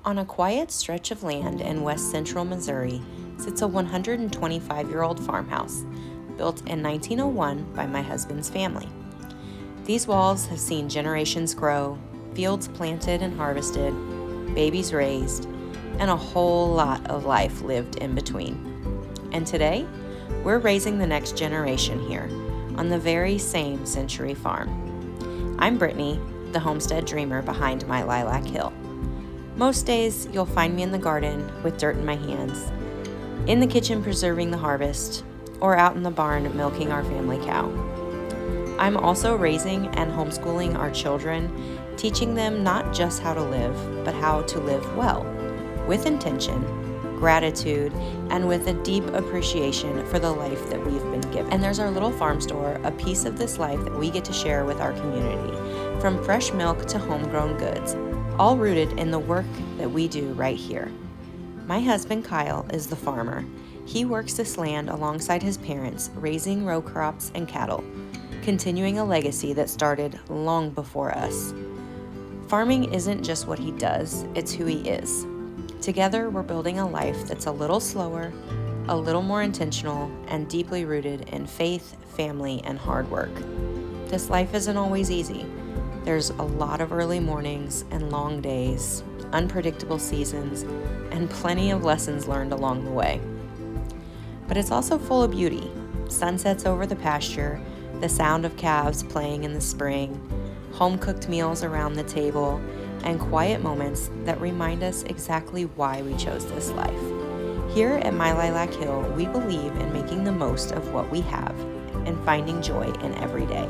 On a quiet stretch of land in west central Missouri sits a 125-year-old farmhouse built in 1901 by my husband's family. These walls have seen generations grow, fields planted and harvested, babies raised, and a whole lot of life lived in between. And today, we're raising the next generation here on the very same century farm. I'm Brittney, the Homestead dreamer behind my lilac hill. Most days, you'll find me in the garden with dirt in my hands, in the kitchen preserving the harvest, or out in the barn milking our family cow. I'm also raising and homeschooling our children, teaching them not just how to live, but how to live well, with intention, gratitude, and with a deep appreciation for the life that we've been given. And there's our little farm store, a piece of this life that we get to share with our community, from fresh milk to homegrown goods, all rooted in the work that we do right here. My husband Kyle is the farmer. He works this land alongside his parents, raising row crops and cattle, continuing a legacy that started long before us. Farming isn't just what he does, it's who he is. Together, we're building a life that's a little slower, a little more intentional, and deeply rooted in faith, family, and hard work. This life isn't always easy. There's a lot of early mornings and long days, unpredictable seasons, and plenty of lessons learned along the way. But it's also full of beauty. Sunsets over the pasture, the sound of calves playing in the spring, home-cooked meals around the table, and quiet moments that remind us exactly why we chose this life. Here at My Lilac Hill, we believe in making the most of what we have and finding joy in every day.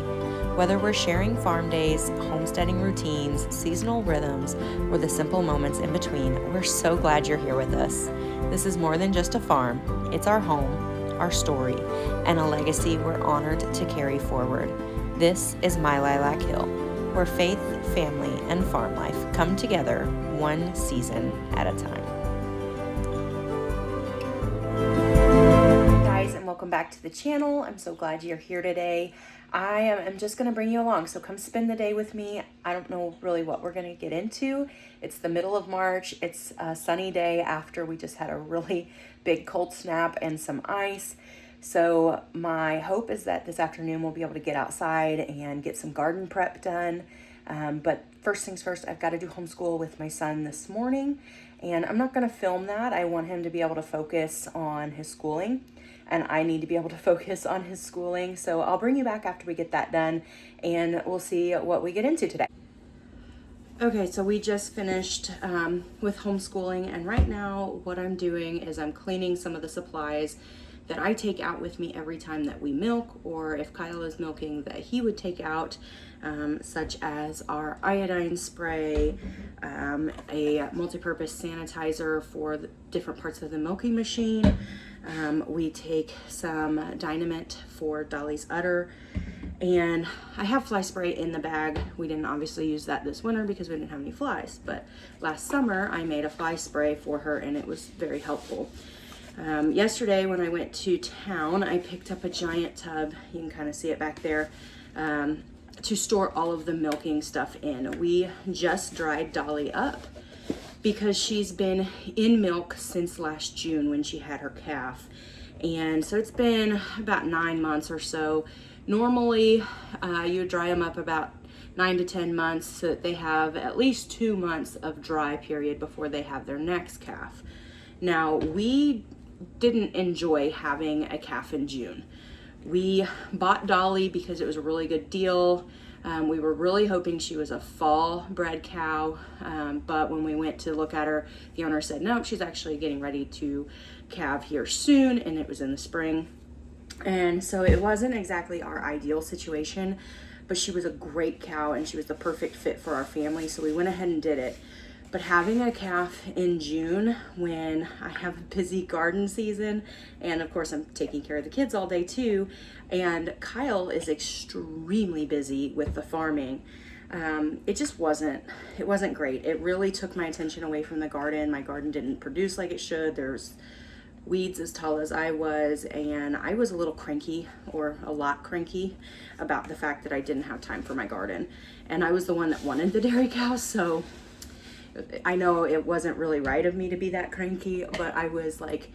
Whether we're sharing farm days, homesteading routines, seasonal rhythms, or the simple moments in between, we're so glad you're here with us. This is more than just a farm. It's our home, our story, and a legacy we're honored to carry forward. This is My Lilac Hill, where faith, family, and farm life come together one season at a time. Hey guys, and welcome back to the channel. I'm so glad you're here today. I'm just going to bring you along, so come spend the day with me. I don't know really what we're going to get into. It's the middle of March. It's a sunny day after we just had a really big cold snap and some ice. So my hope is that this afternoon we'll be able to get outside and get some garden prep done. But first things first, I've got to do homeschool with my son this morning, and I'm not going to film that. I want him to be able to focus on his schooling, and I need to be able to focus on his schooling. So I'll bring you back after we get that done, and we'll see what we get into today. Okay, so we just finished with homeschooling, and right now what I'm doing is I'm cleaning some of the supplies that I take out with me every time that we milk, or if Kyle is milking, that he would take out, such as our iodine spray, a multi-purpose sanitizer for the different parts of the milking machine. We take some Dynamite for Dolly's udder, and I have fly spray in the bag. We didn't obviously use that this winter because we didn't have any flies, but last summer I made a fly spray for her and it was very helpful. Yesterday when I went to town, I picked up a giant tub, you can kind of see it back there, to store all of the milking stuff in. We just dried Dolly up because she's been in milk since last June when she had her calf. And so it's been about 9 months or so. Normally, you would dry them up about 9 to 10 months so that they have at least 2 months of dry period before they have their next calf. Now, we didn't enjoy having a calf in June. We bought Dolly because it was a really good deal. We were really hoping she was a fall bred cow, but when we went to look at her, the owner said, no, she's actually getting ready to calve here soon, and it was in the spring. And so it wasn't exactly our ideal situation, but she was a great cow and she was the perfect fit for our family, so we went ahead and did it. But having a calf in June when I have a busy garden season, and of course I'm taking care of the kids all day too, and Kyle is extremely busy with the farming, it just wasn't great. It really took my attention away from the garden. My garden didn't produce like it should. There's weeds as tall as I was, and I was a little cranky, or a lot cranky, about the fact that I didn't have time for my garden. And I was the one that wanted the dairy cows, so I know it wasn't really right of me to be that cranky, but I was like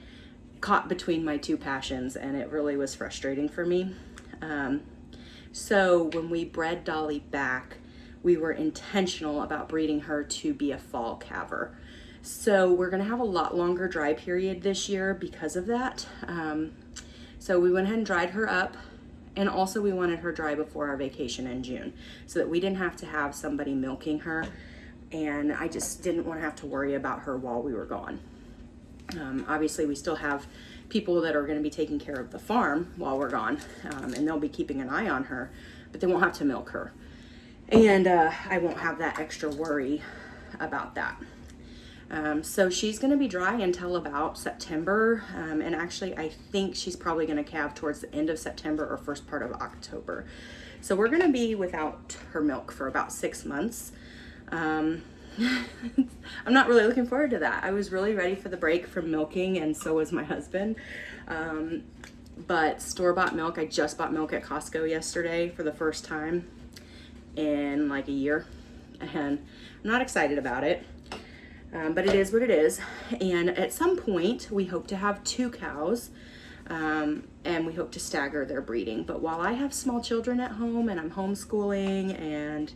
caught between my two passions, and it really was frustrating for me. So when we bred Dolly back, we were intentional about breeding her to be a fall calver. So we're gonna have a lot longer dry period this year because of that. So we went ahead and dried her up, and also we wanted her dry before our vacation in June so that we didn't have to have somebody milking her, and I just didn't want to have to worry about her while we were gone. Obviously we still have people that are going to be taking care of the farm while we're gone, and they'll be keeping an eye on her, but they won't have to milk her, and I won't have that extra worry about that. So she's going to be dry until about September, and actually I think she's probably going to calve towards the end of September or first part of October. So we're going to be without her milk for about 6 months. I'm not really looking forward to that. I was really ready for the break from milking, and so was my husband. But store-bought milk, I just bought milk at Costco yesterday for the first time in like a year, and I'm not excited about it. But it is what it is, and at some point we hope to have 2 cows, and we hope to stagger their breeding. But while I have small children at home and I'm homeschooling and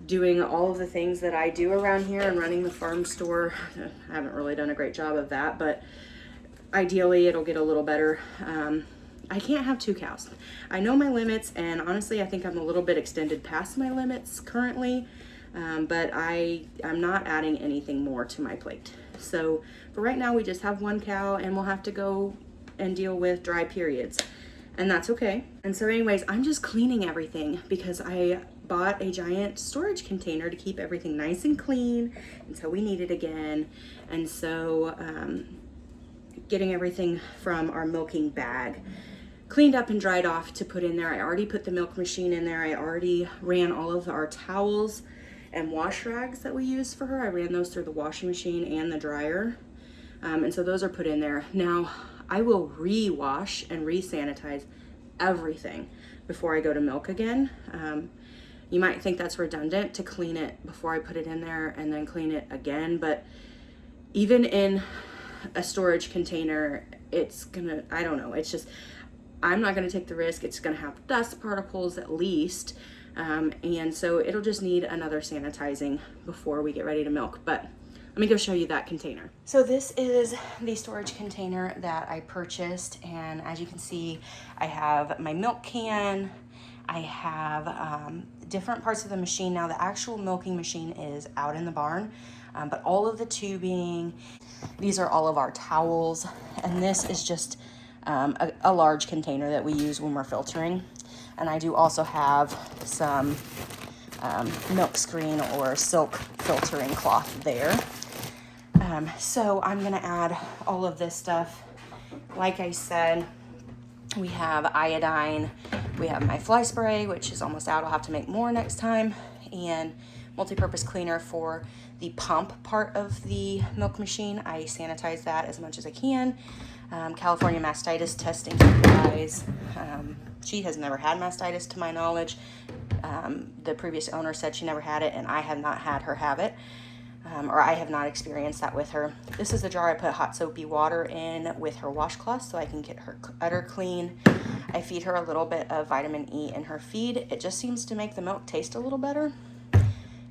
doing all of the things that I do around here and running the farm store, I haven't really done a great job of that, but ideally it'll get a little better. I can't have 2 cows. I know my limits, and honestly I think I'm a little bit extended past my limits currently. But I'm not adding anything more to my plate. So for right now, we just have 1 cow, and we'll have to go and deal with dry periods, and that's okay. And so anyways, I'm just cleaning everything because I bought a giant storage container to keep everything nice and clean until we need it again. And so getting everything from our milking bag cleaned up and dried off to put in there. I already put the milk machine in there. I already ran all of our towels and wash rags that we use for her. I ran those through the washing machine and the dryer. And so those are put in there. Now I will re-wash and re-sanitize everything before I go to milk again. You might think that's redundant to clean it before I put it in there and then clean it again, but even in a storage container, it's gonna, I don't know, it's just, I'm not gonna take the risk. It's gonna have dust particles at least. And so it'll just need another sanitizing before we get ready to milk. But let me go show you that container. So this is the storage container that I purchased, and as you can see, I have my milk can, I have different parts of the machine. Now the actual milking machine is out in the barn, but all of the tubing, these are all of our towels, and this is just a large container that we use when we're filtering. And I do also have some milk screen or silk filtering cloth there. So I'm gonna add all of this stuff. Like I said, we have iodine, we have my fly spray, which is almost out. I'll have to make more next time, and multi-purpose cleaner for the pump part of the milk machine. I sanitize that as much as I can. California mastitis testing supplies. She has never had mastitis to my knowledge. The previous owner said she never had it, and I have not had her have it, or I have not experienced that with her. This is the jar I put hot soapy water in with her washcloth so I can get her udder clean. I feed her a little bit of vitamin E in her feed. It just seems to make the milk taste a little better.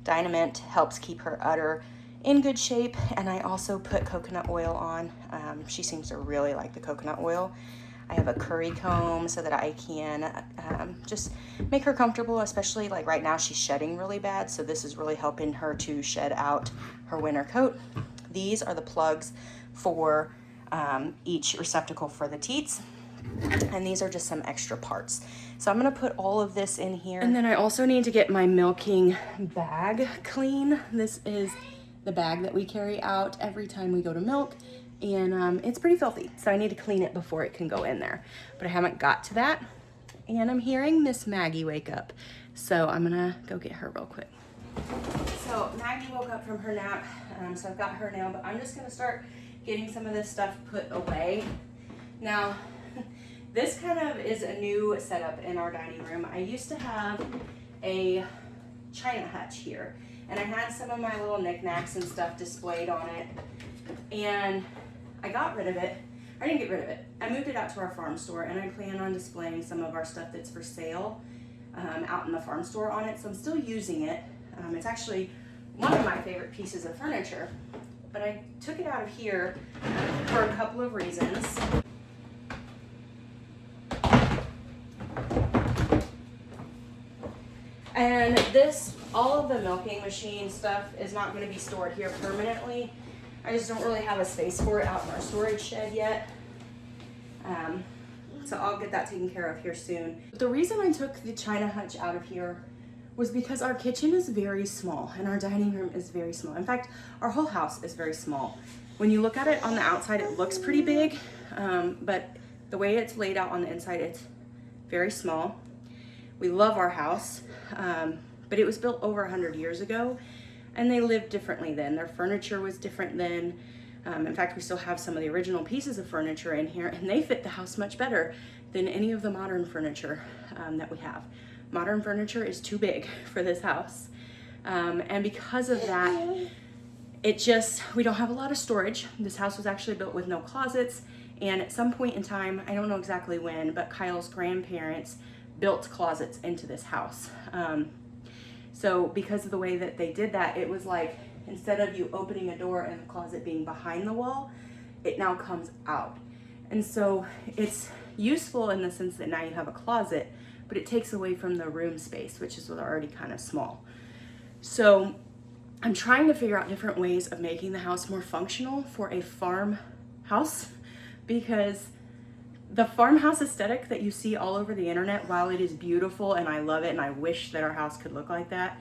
Dynamint helps keep her udder in good shape, and I also put coconut oil on. She seems to really like the coconut oil. I have a curry comb so that I can just make her comfortable, especially like right now she's shedding really bad, so this is really helping her to shed out her winter coat. These are the plugs for each receptacle for the teats, and these are just some extra parts. So I'm gonna put all of this in here. And then I also need to get my milking bag clean. This is the bag that we carry out every time we go to milk, and it's pretty filthy, so I need to clean it before it can go in there, but I haven't got to that. And I'm hearing Miss Maggie wake up, so I'm gonna go get her real quick. So Maggie woke up from her nap, so I've got her now, but I'm just gonna start getting some of this stuff put away. Now this kind of is a new setup in our dining room. I used to have a china hutch here, and I had some of my little knickknacks and stuff displayed on it, and I got rid of it. I didn't get rid of it. I moved it out to our farm store, and I plan on displaying some of our stuff that's for sale out in the farm store on it, so I'm still using it. It's actually one of my favorite pieces of furniture, but I took it out of here for a couple of reasons. And this, all of the milking machine stuff is not going to be stored here permanently. I just don't really have a space for it out in our storage shed yet. So I'll get that taken care of here soon. The reason I took the china hutch out of here was because our kitchen is very small and our dining room is very small. In fact, our whole house is very small. When you look at it on the outside, it looks pretty big, but the way it's laid out on the inside, it's very small. We love our house, but it was built over 100 years ago, and they lived differently then. Their furniture was different then. In fact, we still have some of the original pieces of furniture in here, and they fit the house much better than any of the modern furniture that we have. Modern furniture is too big for this house. And because of that, we don't have a lot of storage. This house was actually built with no closets, and at some point in time, I don't know exactly when, but Kyle's grandparents built closets into this house. So because of the way that they did that, it was like, instead of you opening a door and the closet being behind the wall, it now comes out. And so it's useful in the sense that now you have a closet, but it takes away from the room space, which is already kind of small. So I'm trying to figure out different ways of making the house more functional for a farmhouse, because the farmhouse aesthetic that you see all over the internet, while it is beautiful and I love it and I wish that our house could look like that,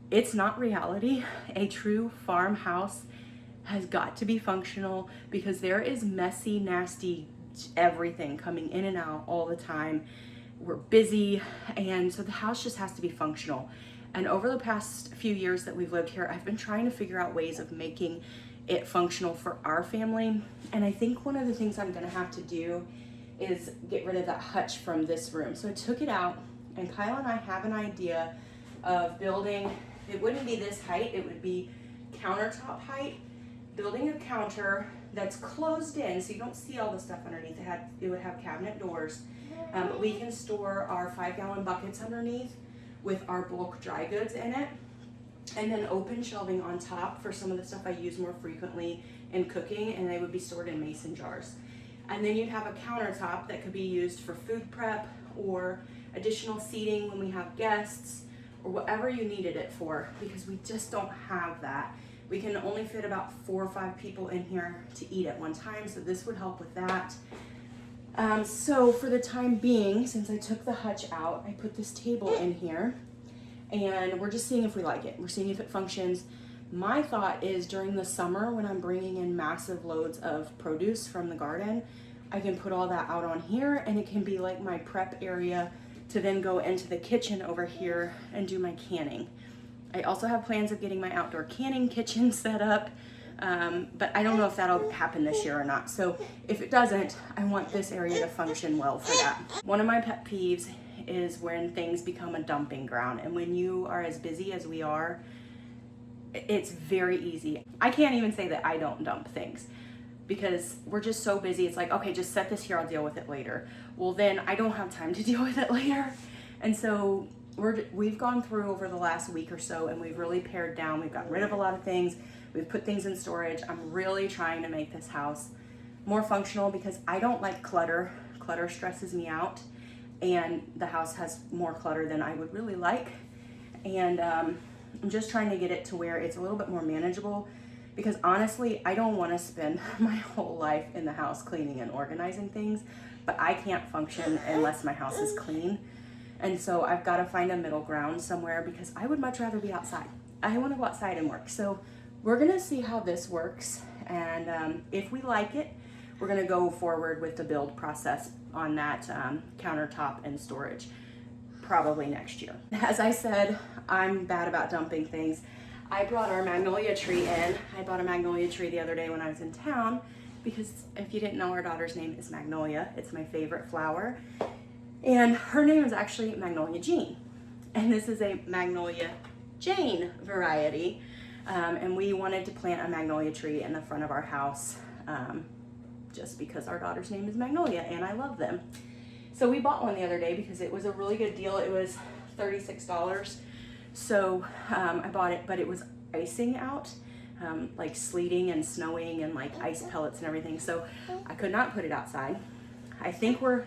it's not reality. A true farmhouse has got to be functional, because there is messy, nasty everything coming in and out all the time. We're busy, and so the house just has to be functional. And over the past few years that we've lived here, I've been trying to figure out ways of making it functional for our family. And I think one of the things I'm gonna have to do is get rid of that hutch from this room. So I took it out, and Kyle and I have an idea of building, it wouldn't be this height, it would be countertop height, building a counter that's closed in so you don't see all the stuff underneath. It would have cabinet doors. We can store our 5-gallon buckets underneath with our bulk dry goods in it, and then open shelving on top for some of the stuff I use more frequently in cooking, and they would be stored in mason jars. And then you'd have a countertop that could be used for food prep or additional seating when we have guests, or whatever you needed it for, because we just don't have that. We can only fit about 4 or 5 people in here to eat at one time, so this would help with that. So for the time being, since I took the hutch out, I put this table in here, and we're just seeing if we like it. We're seeing if it functions. My thought is during the summer, when I'm bringing in massive loads of produce from the garden, I can put all that out on here, and it can be like my prep area to then go into the kitchen over here and do my canning. I also have plans of getting my outdoor canning kitchen set up, but I don't know if that'll happen this year or not. So if it doesn't, I want this area to function well for that. One of my pet peeves is when things become a dumping ground, and when you are as busy as we are, it's very easy. I can't even say that I don't dump things, because we're just so busy. It's like, okay, just set this here, I'll deal with it later. Well, then I don't have time to deal with it later. And so we've gone through over the last week or so, and we've really pared down. We've gotten rid of a lot of things. We've put things in storage. I'm really trying to make this house more functional, because I don't like clutter. Clutter stresses me out, and the house has more clutter than I would really like. And I'm just trying to get it to where it's a little bit more manageable, because honestly, I don't want to spend my whole life in the house cleaning and organizing things, but I can't function unless my house is clean. And so I've got to find a middle ground somewhere, because I would much rather be outside. I want to go outside and work. So we're going to see how this works. And if we like it, we're going to go forward with the build process on that countertop and storage, probably next year. As I said, I'm bad about dumping things. I brought our magnolia tree in. I bought a magnolia tree the other day when I was in town, because if you didn't know, our daughter's name is Magnolia. It's my favorite flower. And her name is actually Magnolia Jean. And this is a magnolia Jane variety. And we wanted to plant a magnolia tree in the front of our house just because our daughter's name is Magnolia and I love them. So we bought one the other day because it was a really good deal. It was $36. So I bought it, but it was icing out, like sleeting and snowing and like ice pellets and everything. So I could not put it outside. I think we're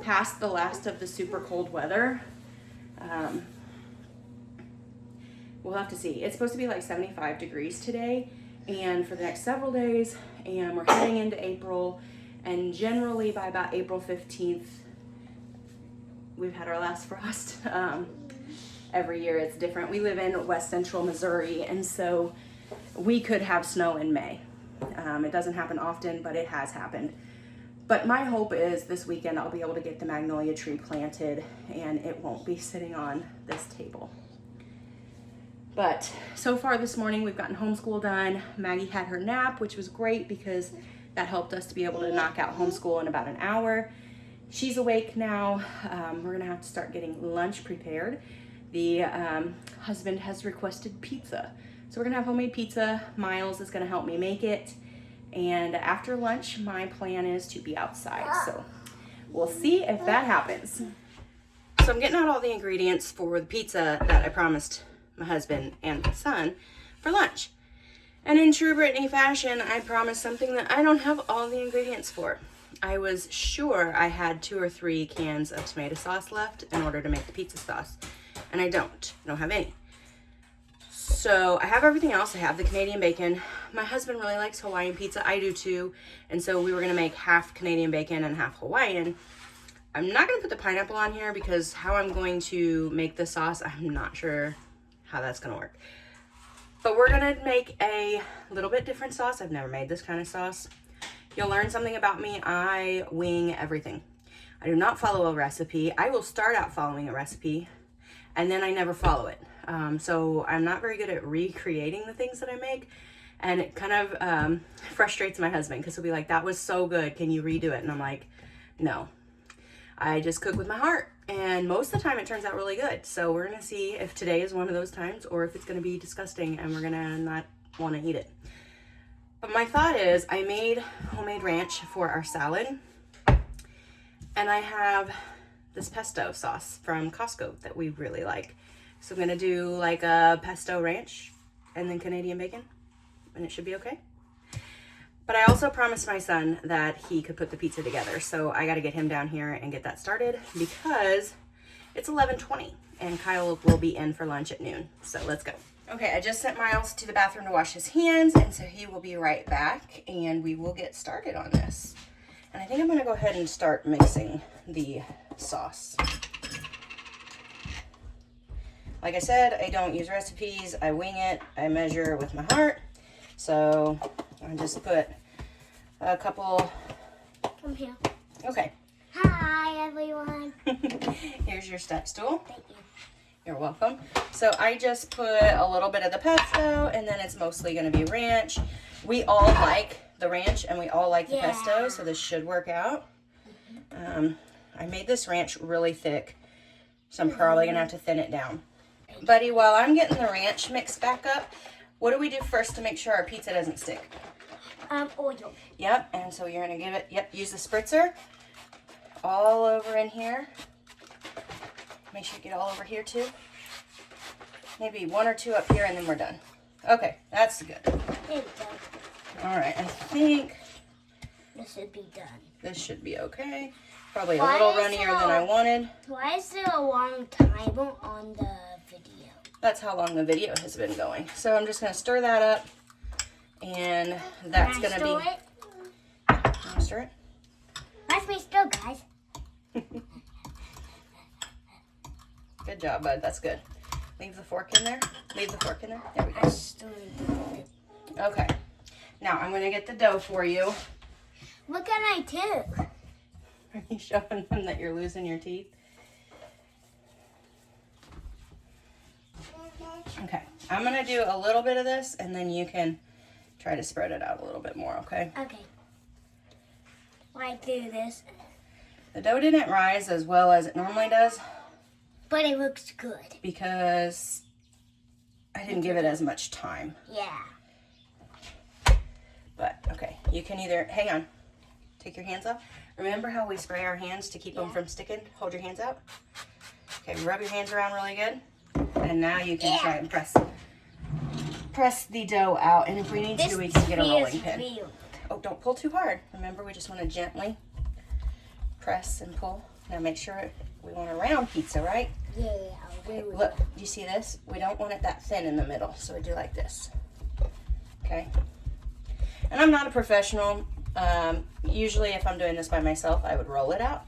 past the last of the super cold weather. We'll have to see. It's supposed to be like 75 degrees today and for the next several days, and we're heading into April, and generally by about April 15th we've had our last frost. Every year it's different. We live in west central Missouri, and so we could have snow in May. It doesn't happen often, but it has happened. But my hope is this weekend I'll be able to get the magnolia tree planted and it won't be sitting on this table. But so far this morning we've gotten homeschool done. Maggie had her nap, which was great because that helped us to be able to knock out homeschool in about an hour. She's awake now. We're gonna have to start getting lunch prepared. The husband has requested pizza. So we're gonna have homemade pizza. Miles is gonna help me make it. And after lunch, my plan is to be outside. So we'll see if that happens. So I'm getting out all the ingredients for the pizza that I promised my husband and my son for lunch. And in true Brittney fashion, I promised something that I don't have all the ingredients for. I was sure I had 2 or 3 cans of tomato sauce left in order to make the pizza sauce. And I don't have any. So I have everything else. I have the Canadian bacon. My husband really likes Hawaiian pizza. I do too. And so we were gonna make half Canadian bacon and half Hawaiian. I'm not gonna put the pineapple on here because how I'm going to make the sauce, I'm not sure how that's gonna work. But we're gonna make a little bit different sauce. I've never made this kind of sauce. You'll learn something about me. I wing everything. I do not follow a recipe. I will start out following a recipe and then I never follow it. So I'm not very good at recreating the things that I make, and it kind of frustrates my husband because he'll be like, that was so good, can you redo it? And I'm like, no, I just cook with my heart, and most of the time it turns out really good. So we're gonna see if today is one of those times or if it's gonna be disgusting and we're gonna not want to eat it. But my thought is I made homemade ranch for our salad, and I have this pesto sauce from Costco that we really like. So I'm gonna do like a pesto ranch and then Canadian bacon, and it should be okay. But I also promised my son that he could put the pizza together. So I gotta get him down here and get that started because it's 11:20 and Kyle will be in for lunch at noon. So let's go. Okay, I just sent Miles to the bathroom to wash his hands, and so he will be right back and we will get started on this. And I think I'm gonna go ahead and start mixing the sauce. Like I said, I don't use recipes. I wing it. I measure with my heart. So I just put a couple. Come here. Okay. Hi, everyone. Here's your step stool. Thank you. You're welcome. So I just put a little bit of the pesto, and then it's mostly going to be ranch. We all like the ranch, and we all like the pesto, so this should work out. I made this ranch really thick, so I'm probably going to have to thin it down. Buddy, while I'm getting the ranch mixed back up, what do we do first to make sure our pizza doesn't stick? Oil. Yep, and so you're gonna give it, use the spritzer all over in here. Make sure you get all over here too. Maybe 1 or 2 up here and then we're done. Okay, that's good. There we go. All right, I think This should be done. this should be okay. Probably a little runnier than I wanted. Why is there a long timer on the video? That's how long the video has been going. So I'm just gonna stir that up, and that's gonna be. It? Can you stir it? Watch me stir, guys. Good job, bud. That's good. Leave the fork in there. Leave the fork in there. There we I go. stirred it. Okay. Now I'm gonna get the dough for you. What can I do? Are you showing them that you're losing your teeth? Okay. I'm gonna do a little bit of this, and then you can try to spread it out a little bit more. Okay. Okay. Why do this? The dough didn't rise as well as it normally does But it looks good. because I didn't give it as much time. Yeah. But, okay, you can either, hang on, take your hands off. Remember how we spray our hands to keep them from sticking? Hold your hands out. Okay, rub your hands around really good. And now you can try and press the dough out. And if we need to, we can get a rolling pin. Oh, don't pull too hard. Remember, we just want to gently press and pull. Now make sure we want a round pizza, right? Yeah. Okay, look, do you see this? We don't want it that thin in the middle, so we do like this. Okay. And I'm not a professional. Usually if I'm doing this by myself, I would roll it out.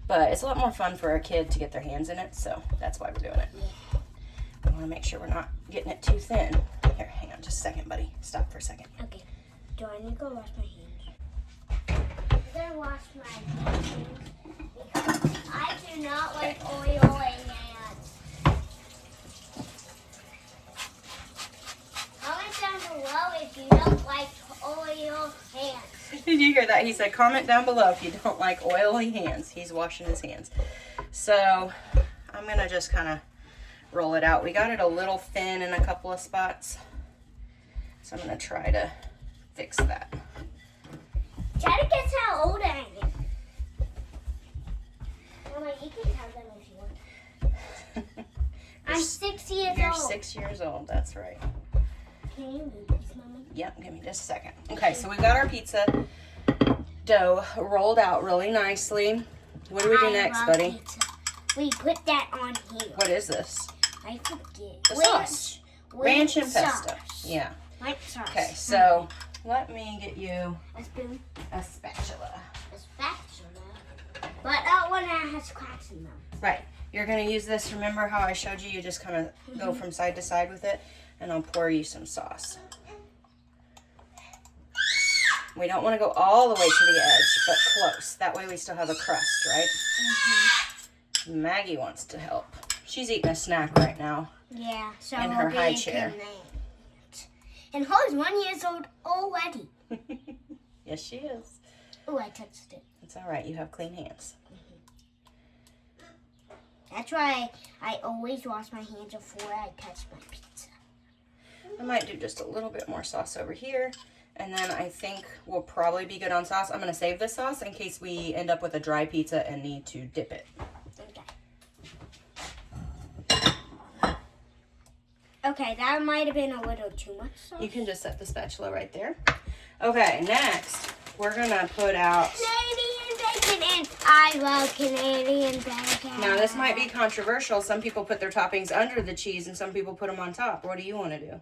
But it's a lot more fun for a kid to get their hands in it, so that's why we're doing it. Yeah. We want to make sure we're not getting it too thin. Here, hang on just a second, buddy. Stop for a second. Okay. Do I need to go wash my hands? I'm going to wash my hands because I do not like oil and hands. Comment down below if you don't like oil hands. Did you hear that? He said, comment down below if you don't like oily hands. He's washing his hands. So I'm going to just kind of roll it out. We got it a little thin in a couple of spots. So I'm going to try to fix that. Try to guess how old I am. Mama, you can tell them if you want. I'm 6 years old. You're 6 years old. That's right. Can you move this, Mama? Yep, give me just a second. Okay, so we got our pizza dough rolled out really nicely. What do we do next, buddy? Pizza. We put that on here. What is this? I forget. The sauce. Ranch and pesto. Yeah. Ranch sauce. Okay, so let me get you a spoon. a spatula. A spatula. But not one that has cracks in them. Right. You're going to use this. Remember how I showed you? You just kind of go from side to side with it, and I'll pour you some sauce. We don't want to go all the way to the edge, but close. That way we still have a crust, right? Mm-hmm. Maggie wants to help. She's eating a snack right now. Yeah, so in her high chair. And Holly's 1 year old already. Yes, she is. Oh, I touched it. It's all right. You have clean hands. That's why I always wash my hands before I touch my pizza. I might do just a little bit more sauce over here. And then I think we'll probably be good on sauce. I'm going to save this sauce in case we end up with a dry pizza and need to dip it. Okay, that might have been a little too much sauce. You can just set the spatula right there. Okay, next, we're going to put out Canadian bacon, and I love Canadian bacon. Now, this might be controversial. Some people put their toppings under the cheese, and some people put them on top. What do you want to do?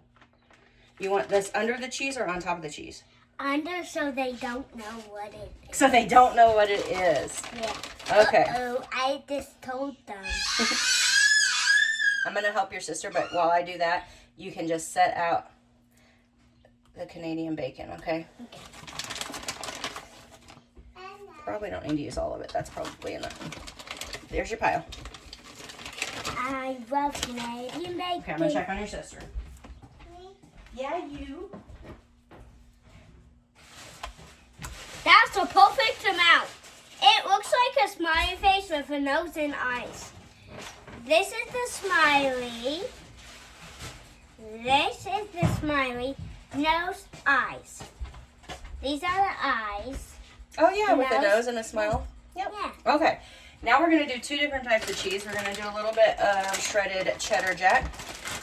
You want this under the cheese or on top of the cheese? Under, so they don't know what it is. So they don't know what it is. Yeah. Okay. Uh-oh, I just told them. I'm going to help your sister, but while I do that, you can just set out the Canadian bacon, okay? Okay. Probably don't need to use all of it. That's probably enough. There's your pile. I love Canadian bacon. Okay, I'm going to check on your sister. Yeah, you. That's the perfect amount. It looks like a smiley face with a nose and eyes. This is the smiley. This is the smiley. Nose, eyes. These are the eyes. Oh, yeah, with a nose and a smile. Yep. Yeah. Okay. Now we're going to do two different types of cheese. We're going to do a little bit of shredded cheddar jack.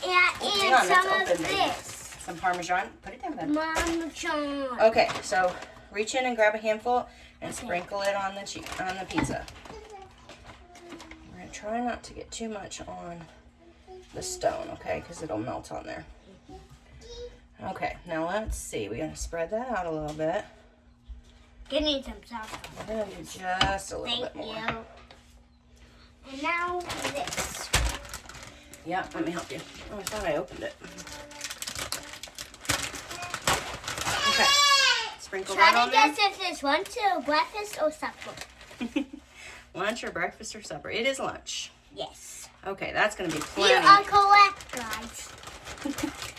And some of this. Some Parmesan. Put it down, then. Parmesan. Okay, so reach in and grab a handful and sprinkle it on the pizza. We're going to try not to get too much on the stone, okay, because it'll melt on there. Okay, now let's see. We're going to spread that out a little bit. Give me some sauce. We're going to do just a little bit more. Thank you. And now this. Yeah, let me help you. Oh, I thought I opened it. Okay, sprinkle that on there. Try to guess if it's lunch or breakfast or supper. Lunch or breakfast or supper? It is lunch. Yes. Okay, that's going to be plenty. You are correct, guys.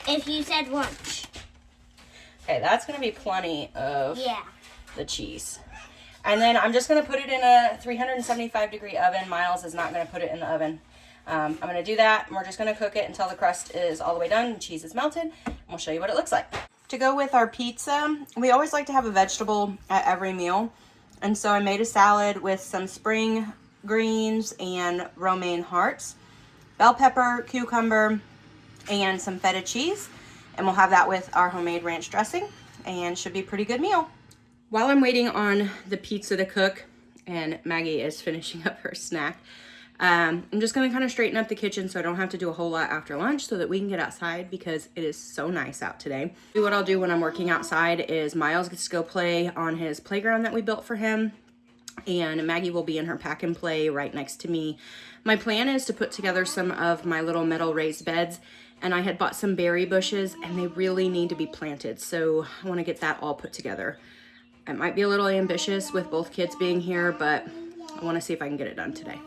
If you said lunch. Okay, that's going to be plenty of Yeah. the cheese. And then I'm just going to put it in a 375 degree oven. Miles is not going to put it in the oven. I'm gonna do that, and we're just gonna cook it until the crust is all the way done and cheese is melted, and we'll show you what it looks like. To go with our pizza, we always like to have a vegetable at every meal, and so I made a salad with some spring greens and romaine hearts, bell pepper, cucumber, and some feta cheese, and we'll have that with our homemade ranch dressing, and should be a pretty good meal. While I'm waiting on the pizza to cook and Maggie is finishing up her snack, I'm just gonna kind of straighten up the kitchen so I don't have to do a whole lot after lunch so that we can get outside because it is so nice out today. What I'll do when I'm working outside is Miles gets to go play on his playground that we built for him, and Maggie will be in her pack and play right next to me. My plan is to put together some of my little metal raised beds, and I had bought some berry bushes and they really need to be planted, so I want to get that all put together. It might be a little ambitious with both kids being here, but I want to see if I can get it done today.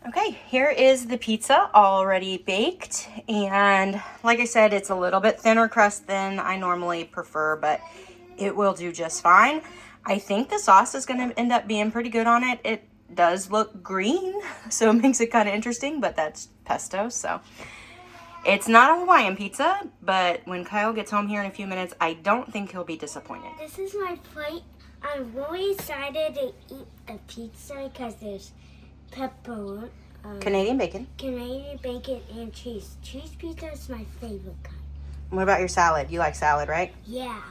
Okay, here is the pizza already baked, and like I said, it's a little bit thinner crust than I normally prefer, but it will do just fine. I think the sauce is going to end up being pretty good on it. It does look green, so it makes it kind of interesting, but that's pesto, so it's not a Hawaiian pizza, but when Kyle gets home here in a few minutes, I don't think he'll be disappointed. This is my plate. I'm really excited to eat the pizza because there's pepperoni, Canadian bacon. Canadian bacon, and cheese. Cheese pizza is my favorite kind. What about your salad? You like salad, right? Yeah,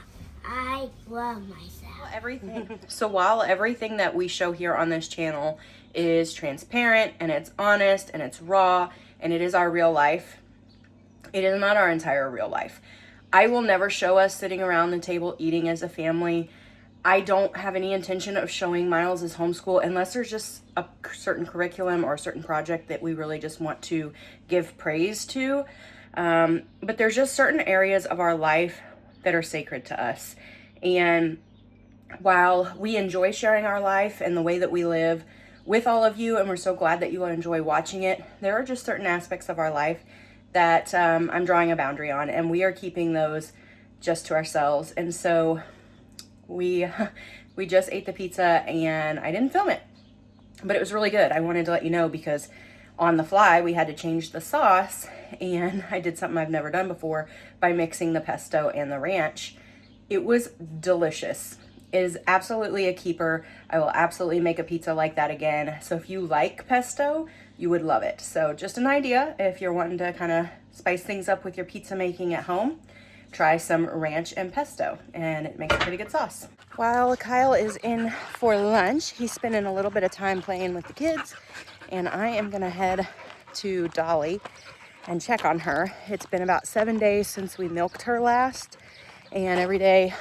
I love my salad. Everything. So while everything that we show here on this channel is transparent and it's honest and it's raw and it is our real life, it is not our entire real life. I will never show us sitting around the table eating as a family. I don't have any intention of showing Miles' homeschool unless there's just a certain curriculum or a certain project that we really just want to give praise to. But there's just certain areas of our life that are sacred to us. And while we enjoy sharing our life and the way that we live with all of you, and we're so glad that you will enjoy watching it, there are just certain aspects of our life that I'm drawing a boundary on, and we are keeping those just to ourselves. And so we just ate the pizza and I didn't film it, but it was really good. I wanted to let you know because on the fly we had to change the sauce, and I did something I've never done before by mixing the pesto and the ranch. It was delicious. It is absolutely a keeper. I will absolutely make a pizza like that again. So if you like pesto, you would love it. So just an idea, if you're wanting to kind of spice things up with your pizza making at home, try some ranch and pesto, and it makes a pretty good sauce. While Kyle is in for lunch, he's spending a little bit of time playing with the kids, and I am gonna head to Dolly and check on her. It's been about 7 days since we milked her last, and every day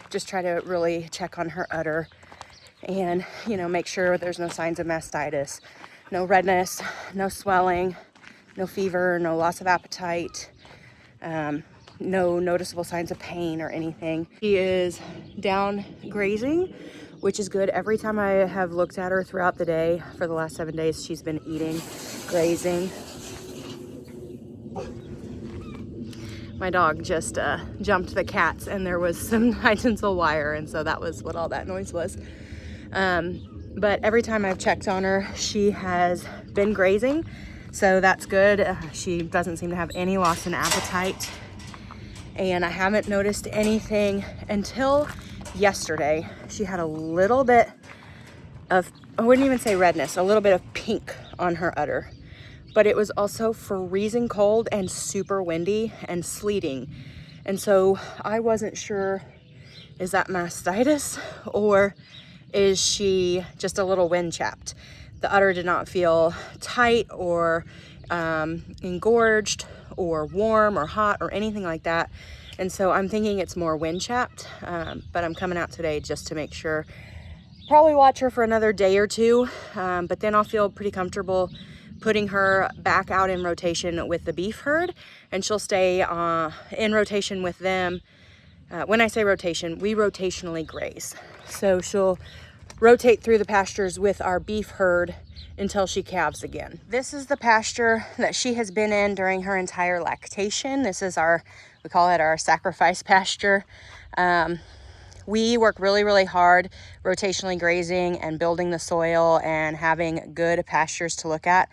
just try to really check on her udder and, you know, make sure there's no signs of mastitis, no redness, no swelling, no fever, no loss of appetite, no noticeable signs of pain or anything. She is down grazing, which is good. Every time I have looked at her throughout the day for the last 7 days, she's been eating, grazing. My dog just jumped the cats, and there was some high tensile wire, and so that was what all that noise was. But every time I've checked on her, she has been grazing, so that's good. She doesn't seem to have any loss in appetite, and I haven't noticed anything until yesterday. She had a little bit of, I wouldn't even say redness, a little bit of pink on her udder. But it was also freezing cold and super windy and sleeting. And so I wasn't sure, is that mastitis or is she just a little wind chapped? The udder did not feel tight or engorged or warm or hot or anything like that. And so I'm thinking it's more wind chapped, but I'm coming out today just to make sure. Probably watch her for another day or two, but then I'll feel pretty comfortable putting her back out in rotation with the beef herd, and she'll stay in rotation with them. When I say rotation, we rotationally graze. So she'll rotate through the pastures with our beef herd until she calves again. This is the pasture that she has been in during her entire lactation. This is we call it our sacrifice pasture. We work really, really hard rotationally grazing and building the soil and having good pastures to look at.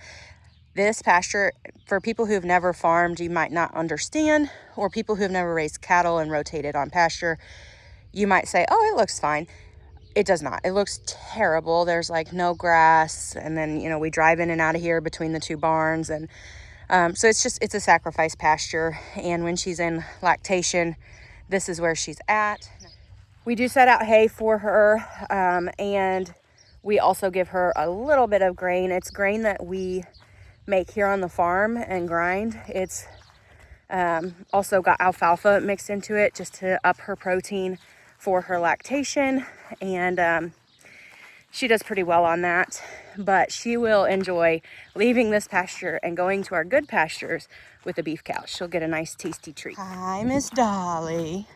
This pasture, for people who've never farmed, you might not understand, or people who've never raised cattle and rotated on pasture, you might say, oh, it looks fine. It does not. It looks terrible. There's like no grass. And then, you know, we drive in and out of here between the two barns. And so it's a sacrifice pasture. And when she's in lactation, this is where she's at. We do set out hay for her, and we also give her a little bit of grain. It's grain that we make here on the farm and grind. It's also got alfalfa mixed into it just to up her protein for her lactation, and she does pretty well on that. But she will enjoy leaving this pasture and going to our good pastures with the beef cow. She'll get a nice tasty treat. Hi, Miss Dolly.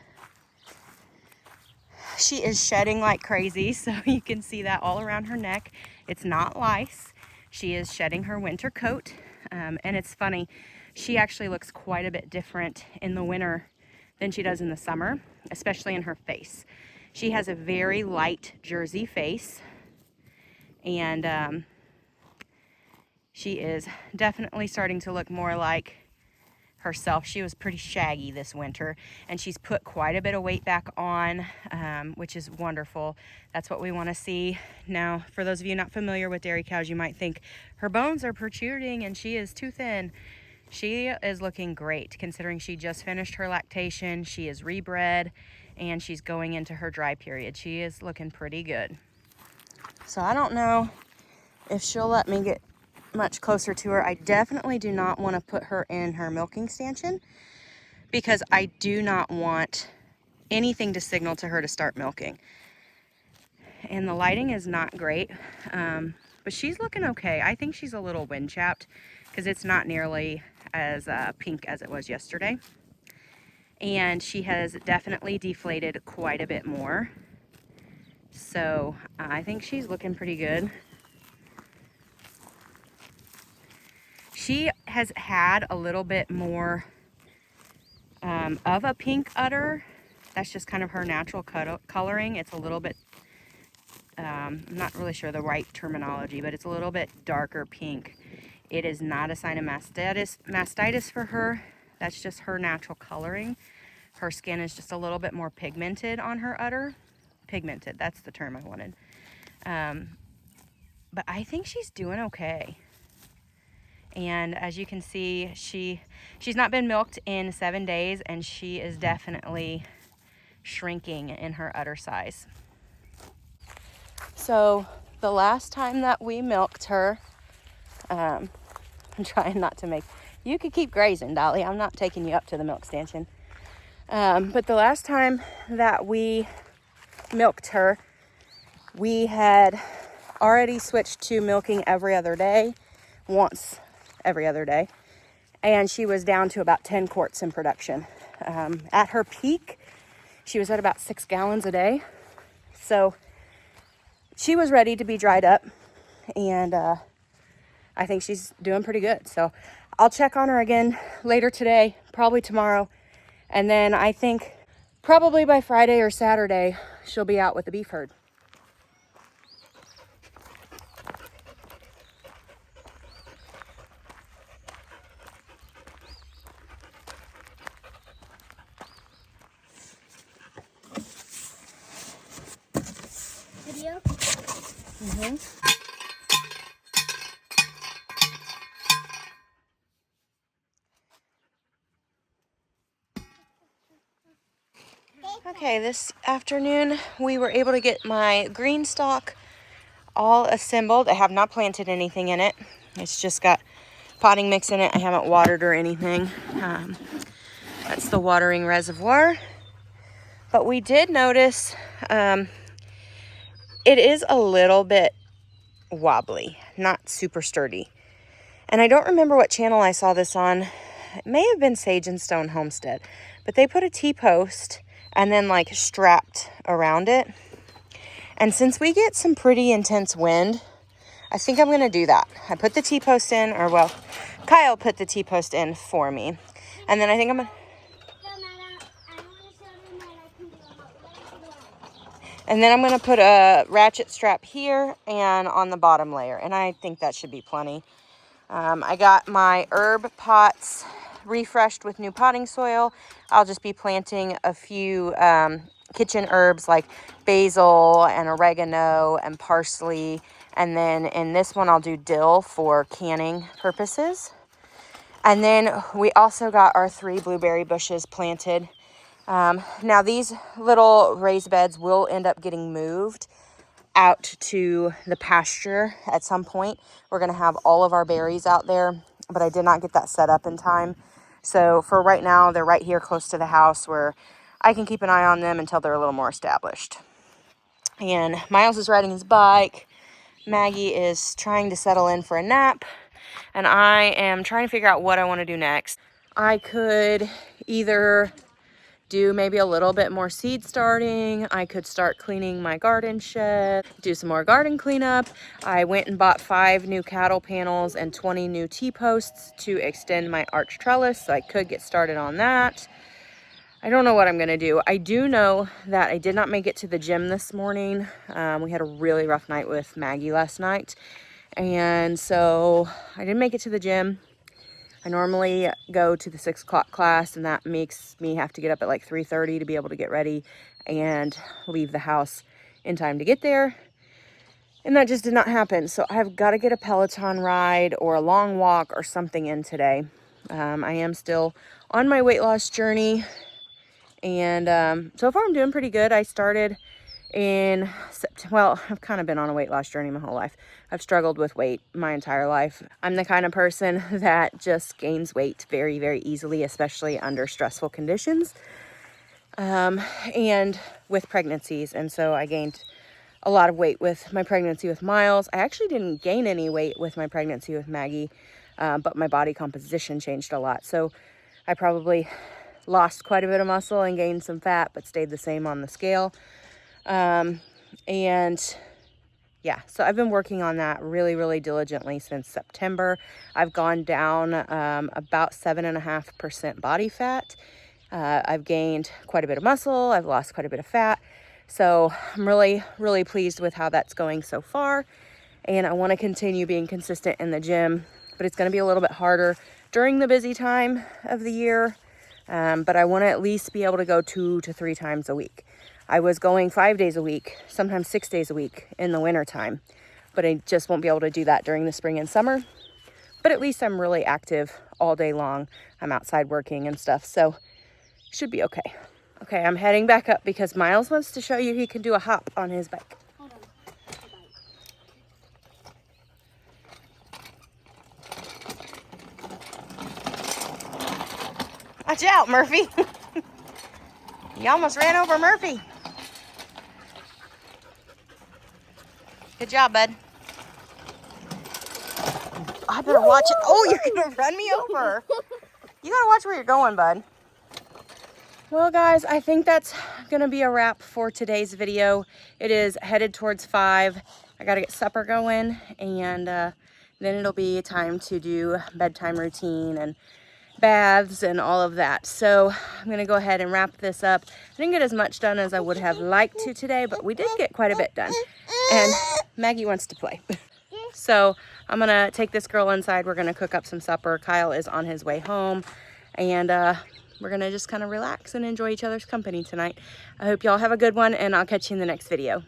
She is shedding like crazy, so you can see that all around her neck. It's not lice. She is shedding her winter coat, and it's funny. She actually looks quite a bit different in the winter than she does in the summer, especially in her face. She has a very light Jersey face, and she is definitely starting to look more like herself. She was pretty shaggy this winter, and she's put quite a bit of weight back on, which is wonderful. That's what we want to see. Now, for those of you not familiar with dairy cows, you might think her bones are protruding and she is too thin. She is looking great considering she just finished her lactation. She is rebred and she's going into her dry period. She is looking pretty good. So I don't know if she'll let me get much closer to her. I definitely do not want to put her in her milking stanchion because I do not want anything to signal to her to start milking. And the lighting is not great, but she's looking okay. I think she's a little wind chapped because it's not nearly as pink as it was yesterday. And she has definitely deflated quite a bit more. So I think she's looking pretty good. She has had a little bit more of a pink udder. That's just kind of her natural coloring. It's a little bit, I'm not really sure the right terminology, but it's a little bit darker pink. It is not a sign of mastitis for her. That's just her natural coloring. Her skin is just a little bit more pigmented on her udder. Pigmented, that's the term I wanted. But I think she's doing okay. And as you can see, she's not been milked in 7 days, and she is definitely shrinking in her udder size. So the last time that we milked her, I'm trying not to make, you could keep grazing, Dolly. I'm not taking you up to the milk stanchion. But the last time that we milked her, we had already switched to milking every other day, once every other day, and she was down to about 10 quarts in production. At her peak, she was at about 6 gallons a day, so she was ready to be dried up, and I think she's doing pretty good. So I'll check on her again later today, probably tomorrow, and then I think probably by Friday or Saturday she'll be out with the beef herd. Video? Okay, this afternoon we were able to get my green stalk all assembled. I have not planted anything in it. It's just got potting mix in it. I haven't watered or anything. That's the watering reservoir. But we did notice it is a little bit wobbly, not super sturdy. And I don't remember what channel I saw this on. It may have been Sage and Stone Homestead, but they put a T-post and then like strapped around it. And since we get some pretty intense wind, I think I'm going to do that. I put the T-post in, or well, Kyle put the T-post in for me. And then I think I'm going to... And then I'm going to put a ratchet strap here and on the bottom layer. And I think that should be plenty. I got my herb pots refreshed with new potting soil. I'll just be planting a few kitchen herbs like basil and oregano and parsley. And then in this one, I'll do dill for canning purposes. And then we also got our 3 blueberry bushes planted. Now these little raised beds will end up getting moved out to the pasture at some point. We're going to have all of our berries out there, but I did not get that set up in time. So for right now, they're right here close to the house where I can keep an eye on them until they're a little more established. And Miles is riding his bike. Maggie is trying to settle in for a nap. And I am trying to figure out what I want to do next. I could either do maybe a little bit more seed starting. I could start cleaning my garden shed, do some more garden cleanup. I went and bought 5 new cattle panels and 20 new T-posts to extend my arch trellis, so I could get started on that. I don't know what I'm gonna do. I do know that I did not make it to the gym this morning. We had a really rough night with Maggie last night, and so I didn't make it to the gym. I normally go to the 6 o'clock class, and that makes me have to get up at like 3:30 to be able to get ready and leave the house in time to get there. And that just did not happen. So I've got to get a Peloton ride or a long walk or something in today. I am still on my weight loss journey, and so far I'm doing pretty good. I started in September. Well, I've kind of been on a weight loss journey my whole life. I've struggled with weight my entire life. I'm the kind of person that just gains weight very, very easily, especially under stressful conditions, and with pregnancies. And so I gained a lot of weight with my pregnancy with Miles. I actually didn't gain any weight with my pregnancy with Maggie, but my body composition changed a lot. So I probably lost quite a bit of muscle and gained some fat, but stayed the same on the scale. And yeah, so I've been working on that really, really diligently since September. I've gone down about 7.5% body fat. I've gained quite a bit of muscle. I've lost quite a bit of fat. So I'm really, really pleased with how that's going so far. And I want to continue being consistent in the gym, but it's going to be a little bit harder during the busy time of the year. But I want to at least be able to go 2 to 3 times a week. I was going 5 days a week, sometimes 6 days a week in the winter time, but I just won't be able to do that during the spring and summer. But at least I'm really active all day long. I'm outside working and stuff, so should be okay. Okay, I'm heading back up because Miles wants to show you he can do a hop on his bike. Hold on. Watch out, Murphy. You almost ran over Murphy. Good job, bud. I better watch it. Oh, you're gonna run me over. You gotta watch where you're going, bud. Well, guys, I think that's gonna be a wrap for today's video. It is headed towards 5. I gotta get supper going, and then it'll be time to do bedtime routine and baths and all of that. So I'm gonna go ahead and wrap this up. I didn't get as much done as I would have liked to today, but we did get quite a bit done. And Maggie wants to play. So I'm gonna take this girl inside. We're gonna cook up some supper. Kyle is on his way home, and we're gonna just kind of relax and enjoy each other's company tonight. I hope y'all have a good one, and I'll catch you in the next video.